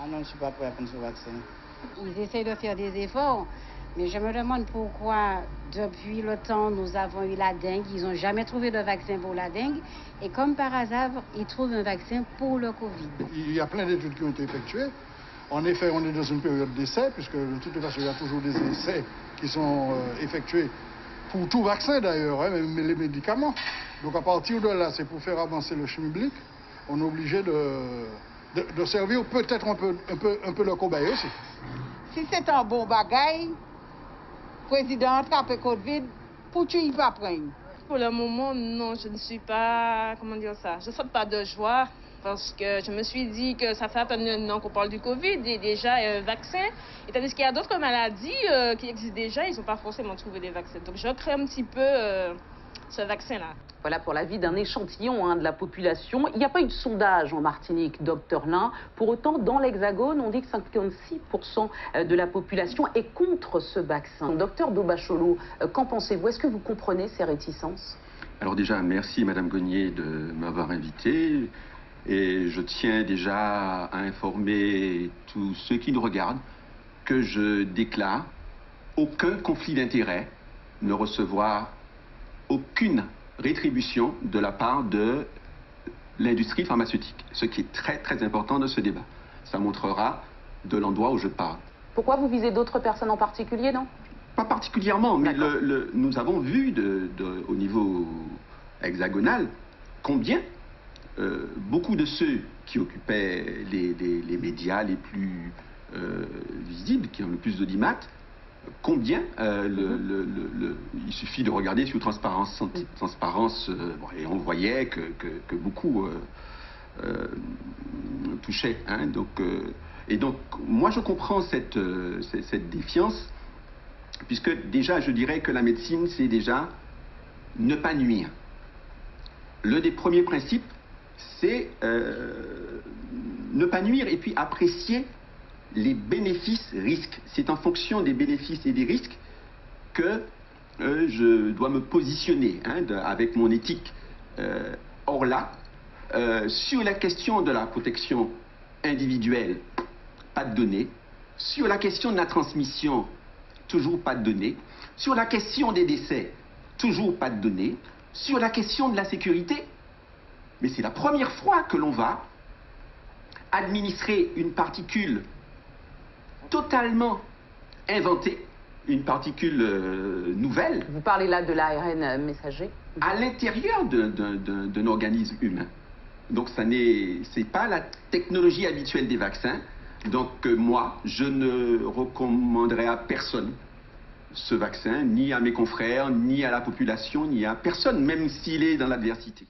Ah non, je ne suis pas prêt à prendre ce vaccin. Ils essayent de faire des efforts, mais je me demande pourquoi, depuis le temps, nous avons eu la dengue. Ils n'ont jamais trouvé de vaccin pour la dengue. Et comme par hasard, ils trouvent un vaccin pour le Covid. Il y a plein d'études qui ont été effectuées. En effet, on est dans une période d'essai, puisque de toute façon, il y a toujours des essais qui sont effectués pour tout vaccin d'ailleurs, hein, même les médicaments. Donc à partir de là, c'est pour faire avancer le schmilblick, on est obligé de servir peut-être un peu le cobaye aussi. Si c'est un bon bagaille, président attrape Covid, pour tu y vas prendre. Pour le moment, non, je ne suis pas, comment dire ça, je ne saute pas de joie parce que je me suis dit que ça fait un an qu'on parle du Covid et déjà un vaccin. Et tandis qu'il y a d'autres maladies qui existent déjà, ils n'ont pas forcément trouvé des vaccins. Donc je crains un petit peu ce vaccin-là. Voilà pour l'avis d'un échantillon de la population. Il n'y a pas eu de sondage en Martinique, docteur Lin. Pour autant, dans l'Hexagone, on dit que 56% de la population est contre ce vaccin. Docteur Dobacholo, qu'en pensez-vous? Est-ce que vous comprenez ces réticences? Alors déjà, merci Madame Gonier de m'avoir invité. Et je tiens déjà à informer tous ceux qui nous regardent que je déclare aucun conflit d'intérêts, ne recevoir aucune rétribution de la part de l'industrie pharmaceutique, ce qui est très très important de ce débat. Ça montrera de l'endroit où je parle. Pourquoi vous visez d'autres personnes en particulier, non? Pas particulièrement, mais nous avons vu au niveau hexagonal combien beaucoup de ceux qui occupaient les médias les plus visibles, qui ont le plus d'audimat, combien il suffit de regarder sur Transparence, et on voyait que beaucoup touchaient. Hein, et donc, moi je comprends cette défiance, puisque déjà je dirais que la médecine, c'est déjà ne pas nuire. L'un des premiers principes, c'est ne pas nuire et puis apprécier les bénéfices-risques. C'est en fonction des bénéfices et des risques que je dois me positionner avec mon éthique. Or là, sur la question de la protection individuelle, pas de données. Sur la question de la transmission, toujours pas de données. Sur la question des décès, toujours pas de données. Sur la question de la sécurité, mais c'est la première fois que l'on va administrer une particule totalement inventée, une particule nouvelle. Vous parlez là de l'ARN messager? À l'intérieur d'un organisme humain. Donc c'est pas la technologie habituelle des vaccins. Donc moi, je ne recommanderais à personne ce vaccin, ni à mes confrères, ni à la population, ni à personne, même s'il est dans l'adversité.